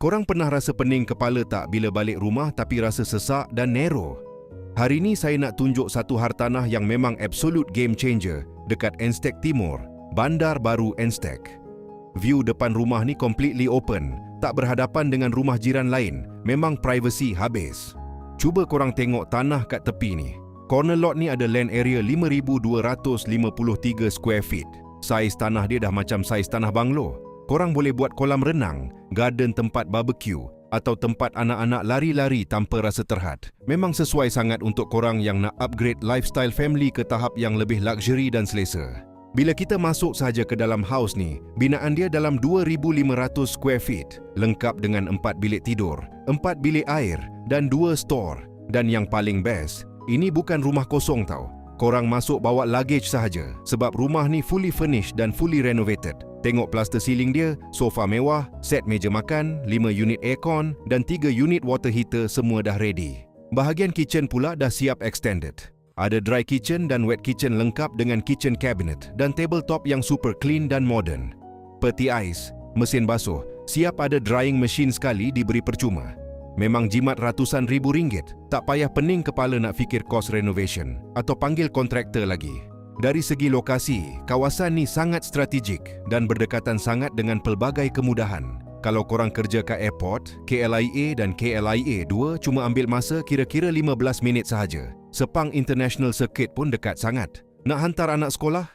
Korang pernah rasa pening kepala tak bila balik rumah tapi rasa sesak dan narrow? Hari ni saya nak tunjuk satu hartanah yang memang absolute game changer dekat Enstek Timur, Bandar Baru Enstek. View depan rumah ni completely open, tak berhadapan dengan rumah jiran lain, memang privacy habis. Cuba korang tengok tanah kat tepi ni. Corner lot ni ada land area 5,253 square feet. Saiz tanah dia dah macam saiz tanah banglo. Korang boleh buat kolam renang, garden tempat barbecue atau tempat anak-anak lari-lari tanpa rasa terhad. Memang sesuai sangat untuk korang yang nak upgrade lifestyle family ke tahap yang lebih luxury dan selesa. Bila kita masuk sahaja ke dalam house ni, binaan dia dalam 2,500 square feet, lengkap dengan 4 bilik tidur, 4 bilik air dan 2 store. Dan yang paling best, ini bukan rumah kosong tau. Korang masuk bawa luggage sahaja sebab rumah ni fully furnished dan fully renovated. Tengok plaster ceiling dia, sofa mewah, set meja makan, 5 unit aircon dan 3 unit water heater semua dah ready. Bahagian kitchen pula dah siap extended. Ada dry kitchen dan wet kitchen lengkap dengan kitchen cabinet dan tabletop yang super clean dan modern. Peti ais, mesin basuh, siap ada drying machine sekali diberi percuma. Memang jimat ratusan ribu ringgit, tak payah pening kepala nak fikir kos renovation atau panggil kontraktor lagi. Dari segi lokasi, kawasan ni sangat strategik dan berdekatan sangat dengan pelbagai kemudahan. Kalau korang kerja kat airport, KLIA dan KLIA 2 cuma ambil masa kira-kira 15 minit sahaja. Sepang International Circuit pun dekat sangat. Nak hantar anak sekolah?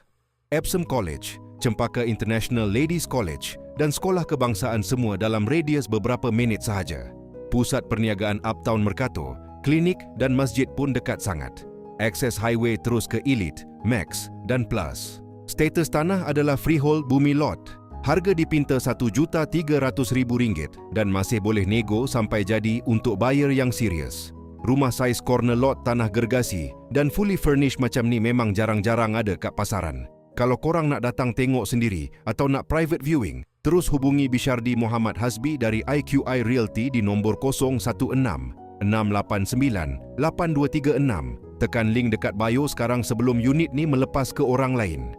Epsom College, Cempaka International Ladies College dan Sekolah Kebangsaan semua dalam radius beberapa minit sahaja. Pusat perniagaan Uptown Mercato, klinik dan masjid pun dekat sangat. Akses highway terus ke Elite, Max dan Plus. Status tanah adalah freehold bumi lot. Harga dipinta RM1,300,000 dan masih boleh nego sampai jadi untuk buyer yang serius. Rumah saiz corner lot tanah gergasi dan fully furnished macam ni memang jarang-jarang ada kat pasaran. Kalau korang nak datang tengok sendiri atau nak private viewing, terus hubungi Bishardi Muhammad Hasbi dari IQI Realty di nombor 016-689-8236. Tekan link dekat bio sekarang sebelum unit ni melepas ke orang lain.